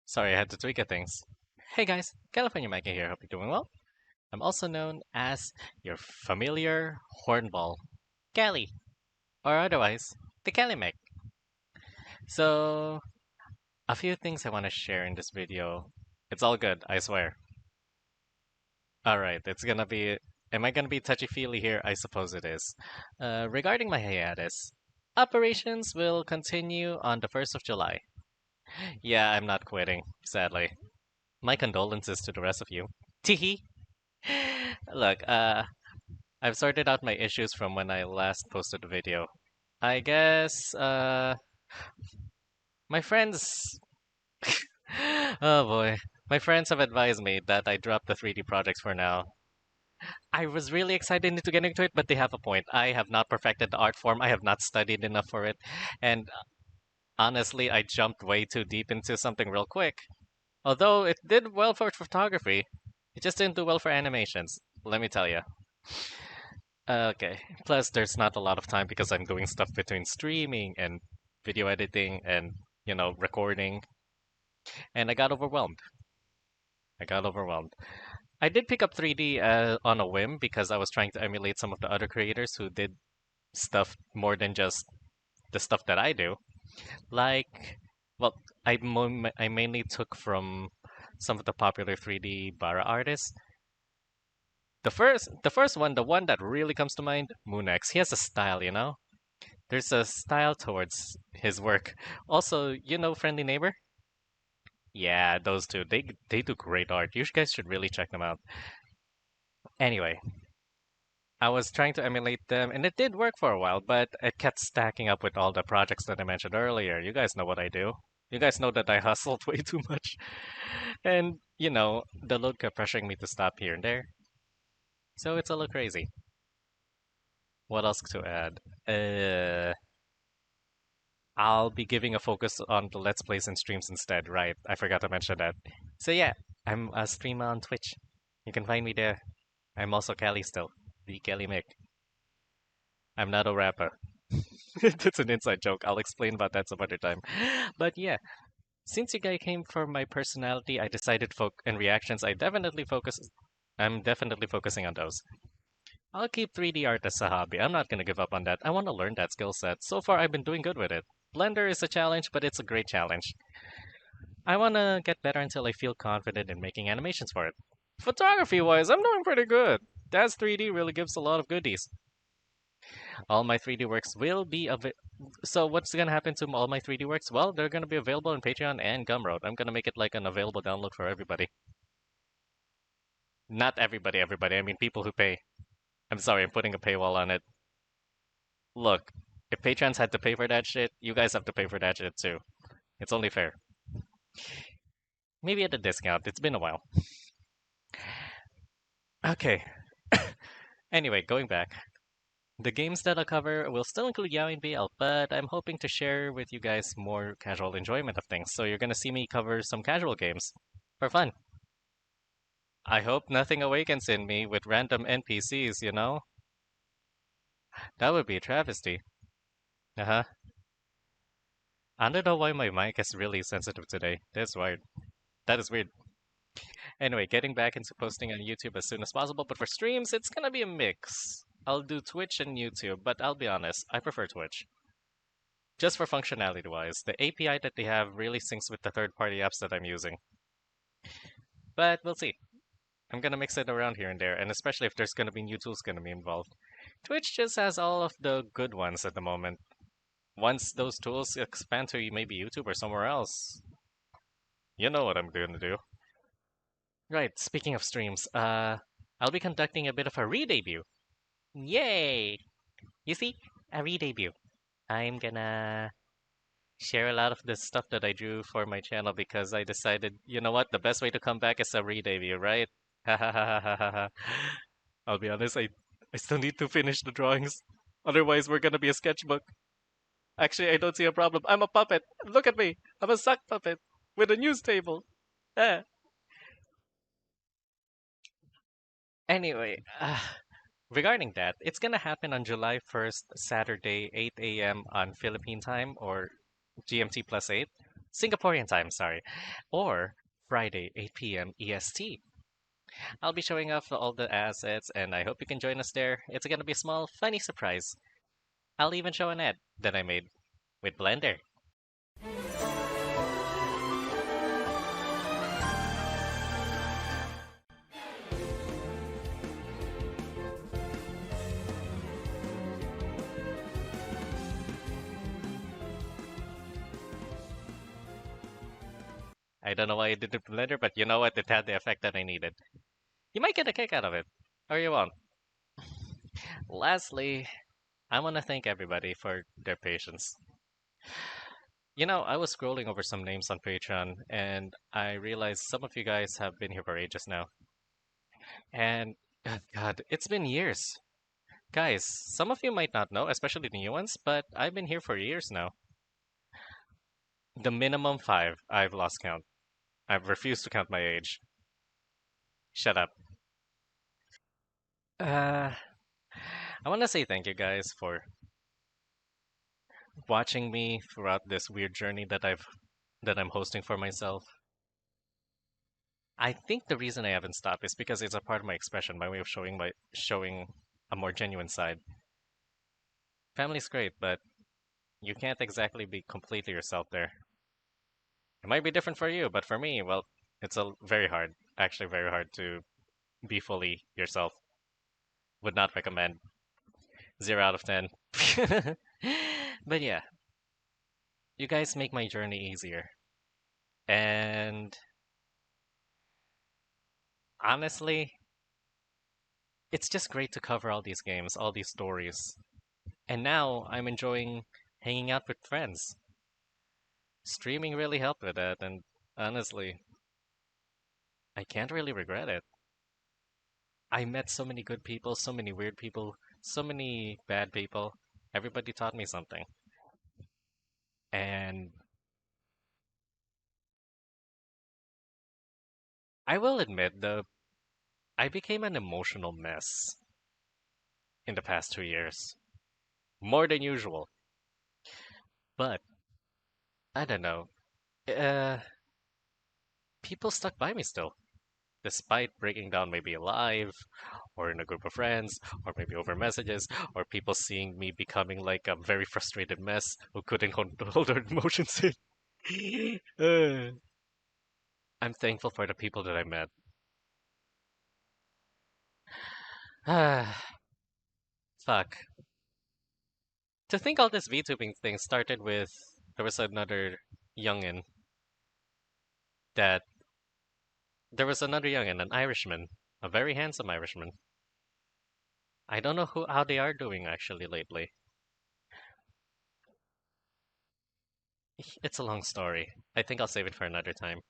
Sorry, I had to tweak a things. Hey guys, Calimackhere. Hope you're doing well. I'm also known as your familiar hornball, Cali, or otherwise, the CaliMack. So, a few things I want to share in this video. It's all good, I swear. Alright, it's gonna be. Am I gonna be touchy-feely here? I suppose it is. Regarding my hiatus, operations will continue on the 1st of July. Yeah, I'm not quitting, sadly. My condolences to the rest of you. Teehee! Look, I've sorted out my issues from when I last posted the video. I guess, my friends. Oh boy. My friends have advised me that I drop the 3D projects for now. I was really excited to get into it, but they have a point. I have not perfected the art form, I have not studied enough for it, and honestly, I jumped way too deep into something real quick. Although it did well for photography, it just didn't do well for animations, let me tell you. Okay. Plus, there's not a lot of time because I'm doing stuff between streaming and video editing and, recording. And I got overwhelmed. I got overwhelmed. I did pick up 3D on a whim because I was trying to emulate some of the other creators who did stuff more than just the stuff that I do. Like, well, I mainly took from some of the popular 3D Bara artists. The first one, the one that really comes to mind, Moonex. He has a style, There's a style towards his work. Also, Friendly Neighbor? Yeah, those two. They do great art. You guys should really check them out. Anyway, I was trying to emulate them, and it did work for a while, but it kept stacking up with all the projects that I mentioned earlier. You guys know what I do. You guys know that I hustled way too much. And, the load kept pressuring me to stop here and there. So it's a little crazy. What else to add? I'll be giving a focus on the Let's Plays and streams instead, right? I forgot to mention that. So yeah, I'm a streamer on Twitch. You can find me there. I'm also Cali still, TheCaliMack. I'm not a rapper. That's an inside joke. I'll explain about that some other time. But yeah, since you guys came for my personality, I decided and reactions. I'm definitely focusing on those. I'll keep 3D art as a hobby. I'm not gonna give up on that. I want to learn that skill set. So far, I've been doing good with it. Blender is a challenge, but it's a great challenge. I want to get better until I feel confident in making animations for it. Photography-wise, I'm doing pretty good. Daz 3D really gives a lot of goodies. All my 3D works will be So what's gonna happen to all my 3D works? Well, they're gonna be available on Patreon and Gumroad. I'm gonna make it like an available download for everybody. Not everybody. I mean people who pay. I'm sorry, I'm putting a paywall on it. Look, if patrons had to pay for that shit, you guys have to pay for that shit too. It's only fair. Maybe at a discount. It's been a while. Okay. Anyway, going back. The games that I'll cover will still include Yaoi and BL, but I'm hoping to share with you guys more casual enjoyment of things. So you're gonna see me cover some casual games for fun. I hope nothing awakens in me with random NPCs, That would be a travesty. Uh-huh. I don't know why my mic is really sensitive today. That's weird. That is weird. Anyway, getting back into posting on YouTube as soon as possible, but for streams, it's gonna be a mix. I'll do Twitch and YouTube, but I'll be honest, I prefer Twitch. Just for functionality wise, the API that they have really syncs with the third-party apps that I'm using. But we'll see. I'm gonna mix it around here and there, and especially if there's gonna be new tools gonna be involved. Twitch just has all of the good ones at the moment. Once those tools expand to maybe YouTube or somewhere else, you know what I'm gonna do. Right, speaking of streams, I'll be conducting a bit of a re-debut. Yay! You see, a re-debut. I'm gonna share a lot of the stuff that I drew for my channel because I decided, you know what, the best way to come back is a re-debut, right? I'll be honest, I still need to finish the drawings. Otherwise, we're gonna be a sketchbook. Actually, I don't see a problem. I'm a puppet. Look at me. I'm a sock puppet with a news table. Ah. Anyway, regarding that, it's gonna happen on July 1st, Saturday, 8 a.m. on Philippine time or GMT plus 8. Singaporean time, sorry, or Friday, 8 p.m. EST. I'll be showing off all the assets, and I hope you can join us there. It's gonna be a small, funny surprise. I'll even show an ad that I made with Blender. I don't know why I did it with Blender, but you know what? It had the effect that I needed. You might get a kick out of it, or you won't. Lastly, I want to thank everybody for their patience. I was scrolling over some names on Patreon, and I realized some of you guys have been here for ages now. And, God, it's been years. Guys, some of you might not know, especially the new ones, but I've been here for years now. The minimum 5, I've lost count. I've refused to count my age. Shut up. Uh, I want to say thank you guys for watching me throughout this weird journey that I'm hosting for myself. I think the reason I haven't stopped is because it's a part of my expression, my way of showing a more genuine side. Family's great, but you can't exactly be completely yourself there. It might be different for you, but for me, well, it's very hard, actually very hard to be fully yourself. Would not recommend. 0 out of 10. But yeah, you guys make my journey easier. And honestly, it's just great to cover all these games, all these stories. And now I'm enjoying hanging out with friends. Streaming really helped with that, and honestly, I can't really regret it. I met so many good people, so many weird people, so many bad people. Everybody taught me something. And I will admit, though, I became an emotional mess in the past 2 years. More than usual. But, I don't know. Uh, People stuck by me still, despite breaking down maybe live, or in a group of friends, or maybe over messages, or people seeing me becoming like a very frustrated mess who couldn't hold their emotions in. I'm thankful for the people that I met. Fuck. To think all this VTubing thing started with there was another youngin that an Irishman, a very handsome Irishman. I don't know how they are doing actually lately. It's a long story. I think I'll save it for another time.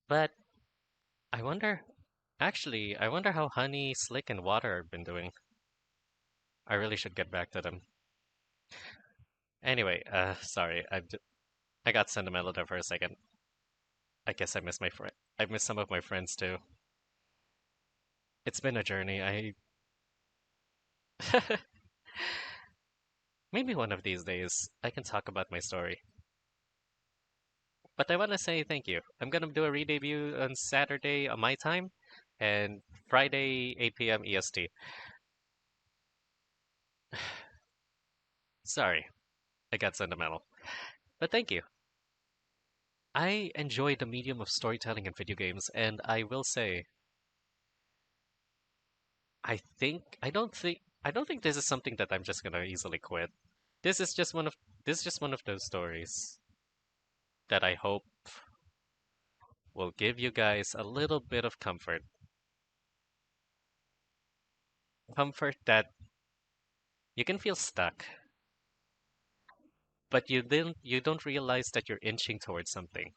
But I wonder, I wonder how Honey, Slick, and Water have been doing. I really should get back to them. Anyway, sorry, I got sentimental there for a second. I guess I miss my friend. I miss some of my friends too. It's been a journey. Maybe one of these days I can talk about my story. But I want to say thank you. I'm gonna do a re-debut on Saturday on my time, and Friday 8 p.m. EST. Sorry, I got sentimental. But thank you. I enjoy the medium of storytelling in video games, and I will say, I don't think this is something that I'm just gonna easily quit. This is just one of those stories that I hope will give you guys a little bit of comfort. Comfort that you can feel stuck, but you don't realize that you're inching towards something.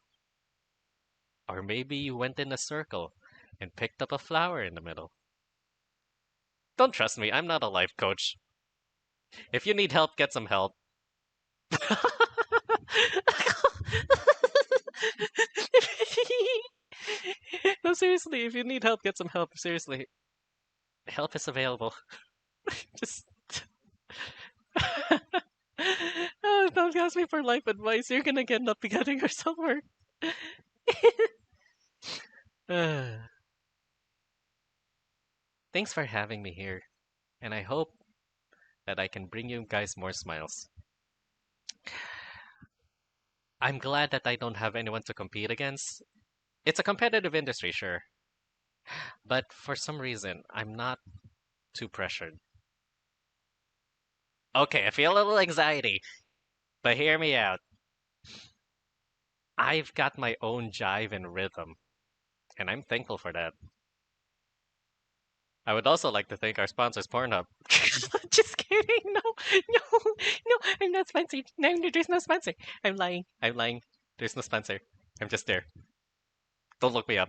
Or maybe you went in a circle and picked up a flower in the middle. Don't trust me, I'm not a life coach. If you need help, get some help. No, seriously, if you need help, get some help. Seriously, help is available. Just. Oh, don't ask me for life advice. You're gonna end up getting yourself work. Thanks for having me here, and I hope that I can bring you guys more smiles. I'm glad that I don't have anyone to compete against. It's a competitive industry, sure, but for some reason, I'm not too pressured. Okay, I feel a little anxiety, but hear me out. I've got my own jive and rhythm, and I'm thankful for that. I would also like to thank our sponsors, Pornhub. Just kidding. No, no, no. I'm not sponsored. No, no, there's no sponsor. I'm lying. I'm lying. There's no sponsor. I'm just there. Don't look me up.